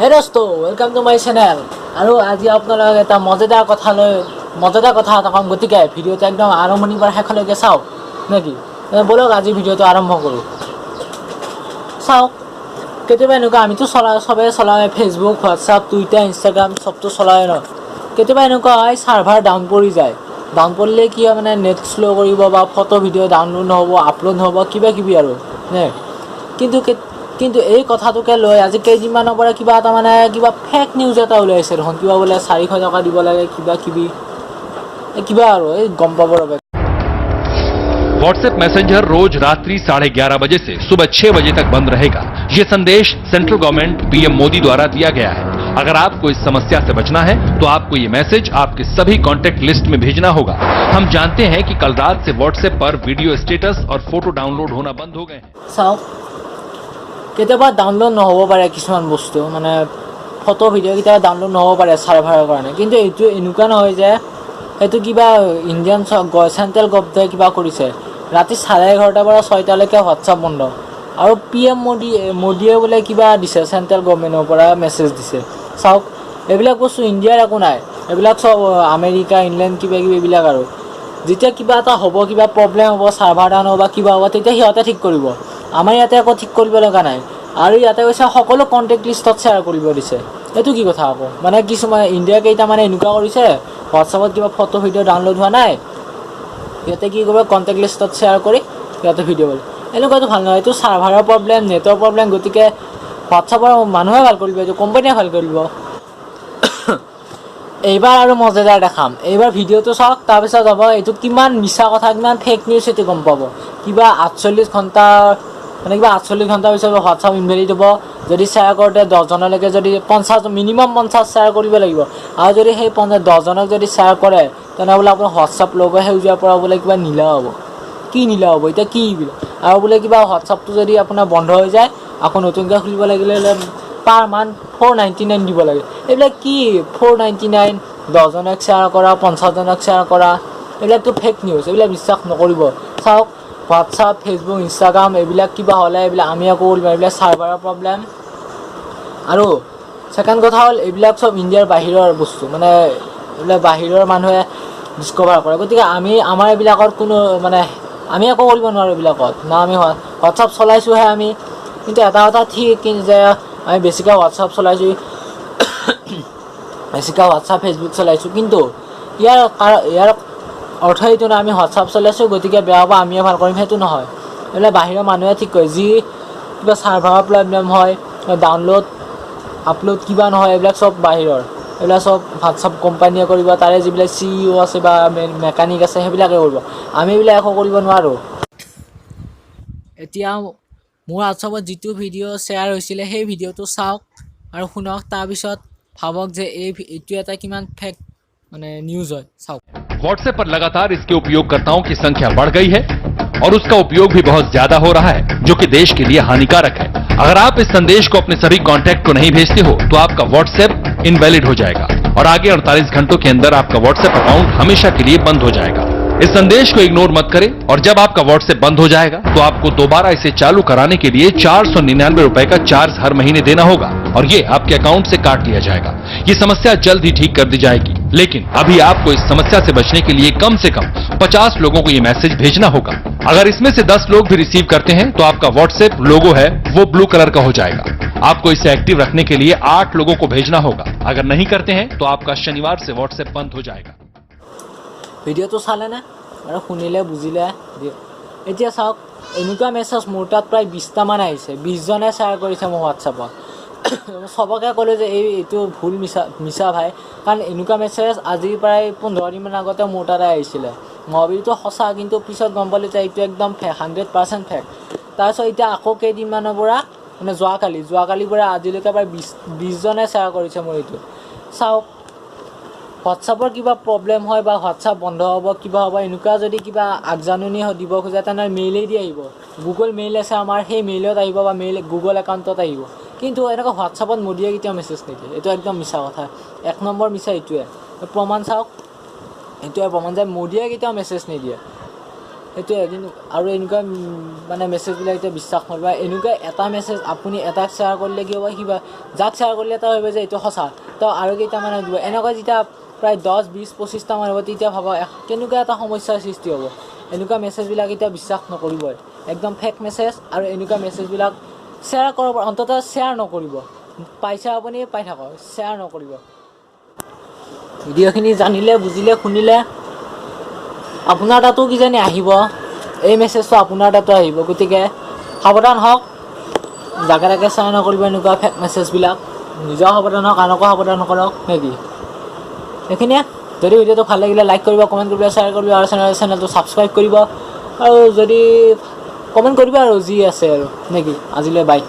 Hey dosto, welcome to my channel. আৰু আজি আপোনালোকক এটা মজাদাৰ কথা এটা কম গতিকে ভিডিঅ'টো একদম আৰম্ভণিৰ পৰা শেষলৈকে চাওক নেকি বলক আজি ভিডিঅ'টো আৰম্ভ কৰোঁ চাওক কেতিয়াবা এনেকুৱা আমিতো সবে চলাওৱে ফেচবুক হোৱাটছআপ টুইটাৰ ইনষ্টাগ্ৰাম সবটো চলাওৱে ন কেতিয়াবা এনেকুৱা হয় সাৰ্ভাৰ ডাউন পৰি যায় ডাউন পৰিলে কি হয় মানে নেট স্লো কৰিব বা ফটো ভিডিঅ' ডাউনলোড নহ'ব আপলোড নহ'ব কিবা কিবি আৰু নে কিন্তু এই কথাটোকে লৈ আজি কেইদিনমানৰ পৰা কিবা এটা মানে কিবা ফেক নিউজ এটা ওলাইছে দেখোন কিবা বোলে 400 টকা দিব লাগে কিবা আৰু এই গম পাব ৰবে व्हाट्सएप मैसेंजर रोज रात्रि 11:30 बजे से सुबह 6 बजे तक बंद रहेगा। ये संदेश सेंट्रल गवर्नमेंट पीएम मोदी द्वारा दिया गया है। अगर आपको इस समस्या से बचना है तो आपको ये मैसेज आपके सभी कॉन्टैक्ट लिस्ट में भेजना होगा। हम जानते हैं कि कल रात से व्हाट्सएप पर वीडियो स्टेटस और फोटो डाउनलोड होना बंद हो गए हैं। কেতিয়াবা ডাউনলোড নহ'ব পাৰে কিছুমান বস্তু মানে ফটো ভিডিঅ' কেতিয়াবা ডাউনলোড নহ'ব পাৰে সাৰ্ভাৰৰ কাৰণে কিন্তু এইটো এনেকুৱা নহয় যে এইটো কিবা ইণ্ডিয়ান চেণ্ট্ৰেল গভৰ্ণমেণ্টে কিবা কৰিছে ৰাতি 11:30 পৰা 6টালৈকে হোৱাটছআপ বন্ধ আৰু পিএম মোদীয়ে বোলে কিবা দিছে চেণ্ট্ৰেল গভৰ্ণমেণ্টৰ পৰা মেছেজ দিছে চাওক এইবিলাক বস্তু ইণ্ডিয়াৰ একো নাই এইবিলাক সব আমেৰিকা ইংলেণ্ড কিবা কিবি এইবিলাক আৰু যেতিয়া কিবা এটা হ'ব কিবা প্ৰব্লেম হ'ব সাৰ্ভাৰ ডাউন হ'ব বা কিবা হ'ব তেতিয়া সিহঁতে ঠিক কৰিব আমাৰ ইয়াতে একো ঠিক কৰিব লগা নাই আৰু ইয়াতে কৈছে সকলো কণ্টেক্ট লিষ্টত শ্বেয়াৰ কৰিব দিছে এইটো কি কথা আকৌ মানে কিছুমান ইণ্ডিয়া কেইটা মানে এনেকুৱা কৰিছে হোৱাটছআপত কিবা ফটো ভিডিঅ' ডাউনলোড হোৱা নাই সিহঁতে কি কৰিব কণ্টেক্ট লিষ্টত শ্বেয়াৰ কৰি সিহঁতে ভিডিঅ' কৰিব এনেকুৱাটো ভাল নহয় এইটো ছাৰ্ভাৰৰ প্ৰব্লেম নেটৰ প্ৰব্লেম গতিকে হোৱাটছআপৰ মানুহে ভাল কৰিব এইটো কোম্পানীয়ে ভাল কৰিব এইবাৰ আৰু মজাদাৰ দেখাম এইবাৰ ভিডিঅ'টো চাওক তাৰপিছত হ'ব এইটো কিমান মিছা কথা কিমান ফেক নিউজ সেইটো গম পাব কিবা 48 ঘণ্টা মানে কিবা 48 ঘণ্টাৰ পিছত হোৱাটছআপ ইনভেলিড হ'ব যদি শ্বেয়াৰ কৰোঁতে 10 জনলৈকে যদি 50 মিনিমাম 50 শ্বেয়াৰ কৰিব লাগিব আৰু যদি সেই 10 জনক যদি শ্বেয়াৰ কৰে তেনেহ'লে আপোনাৰ হোৱাটছআপ ল'ব সেউজীয়াৰ পৰা বোলে কিবা নীলা হ'ব কি নীলা হ'ব এতিয়া কি আৰু বোলে কিবা হোৱাটছআপটো যদি আপোনাৰ বন্ধ হৈ যায় আকৌ নতুনকৈ খুলিব লাগিলে পাৰ মান্থ 499 দিব লাগে এইবিলাক কি 499 10 জনক শ্বেয়াৰ কৰা 50 জনক শ্বেয়াৰ কৰা এইবিলাকতো ফেক নিউজ এইবিলাক বিশ্বাস নকৰিব চাওক হোৱাটছআপ ফেচবুক ইনষ্টাগ্ৰাম এইবিলাক কিবা হ'লে এইবিলাক আমি আকৌ এইবিলাক ছাৰ্ভাৰৰ প্ৰব্লেম আৰু ছেকেণ্ড কথা হ'ল এইবিলাক চব ইণ্ডিয়াৰ বাহিৰৰ বস্তু মানে এইবিলাক বাহিৰৰ মানুহে ডিস্কভাৰ কৰে গতিকে আমাৰ এইবিলাকৰ কোনো মানে আমি একো কৰিব নোৱাৰোঁ এইবিলাকত না আমি হোৱাটছআপ চলাইছোঁহে আমি কিন্তু এটা কথা ঠিক যে আমি বেছিকৈ হোৱাটছআপ চলাইছোঁ বেছিকৈ হোৱাটছআপ ফেচবুক চলাইছোঁ কিন্তু ইয়াৰ অৰ্থ এইটো নহয় আমি হোৱাটছআপ চলাইছোঁ গতিকে বেয়া হ'ব আমিয়ে ভাল কৰিম সেইটো নহয় এইবিলাক বাহিৰৰ মানুহে ঠিক কৰে যি কিবা ছাৰ্ভাৰৰ প্ৰব্লেম হয় ডাউনলোড আপলোড কিবা নহয় এইবিলাক চব বাহিৰৰ এইবিলাক চব হোৱাটছআপ কোম্পানীয়ে কৰিব তাৰে যিবিলাক CEO আছে বা মেকানিক আছে সেইবিলাকে কৰিব আমি এইবিলাক একো কৰিব নোৱাৰোঁ এতিয়া মোৰ হোৱাটছআপত যিটো ভিডিঅ' শ্বেয়াৰ হৈছিলে সেই ভিডিঅ'টো চাওক আৰু শুনক তাৰপিছত ভাবক যে এইটো এটা কিমান ফেক মানে নিউজ হয় চাওক व्हाट्सएप पर लगातार इसके उपयोगकर्ताओं की संख्या बढ़ गई है और उसका उपयोग भी बहुत ज्यादा हो रहा है जो कि देश के लिए हानिकारक है। अगर आप इस संदेश को अपने सभी कॉन्टैक्ट को नहीं भेजते हो तो आपका व्हाट्सएप इनवैलिड हो जाएगा और आगे 48 घंटों के अंदर आपका व्हाट्सएप अकाउंट हमेशा के लिए बंद हो जाएगा। इस संदेश को इग्नोर मत करें और जब आपका व्हाट्सएप बंद हो जाएगा तो आपको दोबारा इसे चालू कराने के लिए 499 रुपए का चार्ज हर महीने देना होगा और ये आपके अकाउंट से काट लिया जाएगा। ये समस्या जल्द ही ठीक कर दी जाएगी लेकिन अभी आपको इस समस्या से बचने के लिए कम से कम 50 लोगों को ये मैसेज भेजना होगा। अगर इसमें से 10 लोग भी रिसीव करते हैं तो आपका व्हाट्सएप लोगो है वो ब्लू कलर का हो जाएगा। आपको इसे एक्टिव रखने के लिए 8 लोगों को भेजना होगा। अगर नहीं करते हैं तो आपका शनिवार से व्हाट्सएप बंद हो जाएगा। ভিডিঅ'টো চালে নে আৰু শুনিলে বুজিলে এতিয়া চাওক এনেকুৱা মেছেজ মোৰ তাত প্ৰায় 20টামান আহিছে 20 জনে শ্বেয়াৰ কৰিছে মোৰ হোৱাটছআপত সবকে ক'লোঁ যে এইটো ভুল মিছা ভাই কাৰণ এনেকুৱা মেছেজ আজি প্ৰায় 15 দিনমান আগতে মোৰ তাতে আহিছিলে মবিলটো সঁচা কিন্তু পিছত গম পালোঁ যে এইটো একদম ফেক 100% ফেক তাৰপিছত এতিয়া আকৌ কেইদিনমানৰ পৰা মানে যোৱাকালিৰ পৰা আজিলৈকে প্ৰায় 20 জনে শ্বেয়াৰ কৰিছে মোৰ এইটো চাওক হোৱাটছআপৰ কিবা প্ৰব্লেম হয় বা হোৱাটছআপ বন্ধ হ'ব কিবা হ'ব এনেকুৱা যদি কিবা আগজাননী দিব খোজে তেনেহ'লে মেইলেদি আহিব গুগল মেইল আছে আমাৰ সেই মেইলত আহিব বা গুগল একাউণ্টত আহিব কিন্তু এনেকুৱা হোৱাটছআপত মোদীয়ে কেতিয়াও মেছেজ নিদিয়ে এইটো একদম মিছা কথা 1 নম্বৰ মিছা এইটোৱে প্ৰমাণ চাওক এইটোৱে প্ৰমাণ যে মোদীয়ে কেতিয়াও মেছেজ নিদিয়ে সেইটোৱে কিন্তু আৰু এনেকুৱা মানে মেছেজবিলাক এতিয়া বিশ্বাস নকৰিবা এনেকুৱা এটা মেছেজ আপুনি এটাক শ্বেয়াৰ কৰিলে কি হ'ব কিবা যাক শ্বেয়াৰ কৰিলে এটা ভাবিব যে এইটো সঁচা তো আৰু কেইটামান দিব এনেকুৱা যেতিয়া প্ৰায় 10 20 25টামান হ'ব তেতিয়া ভাবা কেনেকুৱা এটা সমস্যাৰ সৃষ্টি হ'ব এনেকুৱা মেছেজবিলাক এতিয়া বিশ্বাস নকৰিবই একদম ফেক মেছেজ আৰু এনেকুৱা মেছেজবিলাক শ্বেয়াৰ কৰাৰ অন্ততঃ শ্বেয়াৰ নকৰিব পাইছে আপুনি পাই থাকক শ্বেয়াৰ নকৰিব ভিডিঅ'খিনি জানিলে বুজিলে শুনিলে আপোনাৰ তাতো কিজানি আহিব এই মেছেজটো আপোনাৰ তাতো আহিব গতিকে সাৱধান হওক জাকে তাকে শ্বেয়াৰ নকৰিব এনেকুৱা ফেক মেছেজবিলাক নিজেও সাৱধান হওক আনকো সাৱধান কৰক নেকি এইখিনিয়ে যদি ভিডিঅ'টো ভাল লাগিলে লাইক কৰিব কমেণ্ট কৰিব শ্বেয়াৰ কৰিব আৰু চেনেলটো ছাবস্ক্ৰাইব কৰিব আৰু যদি কমেণ্ট কৰিব আৰু যি আছে আৰু নেকি আজিলৈ বাই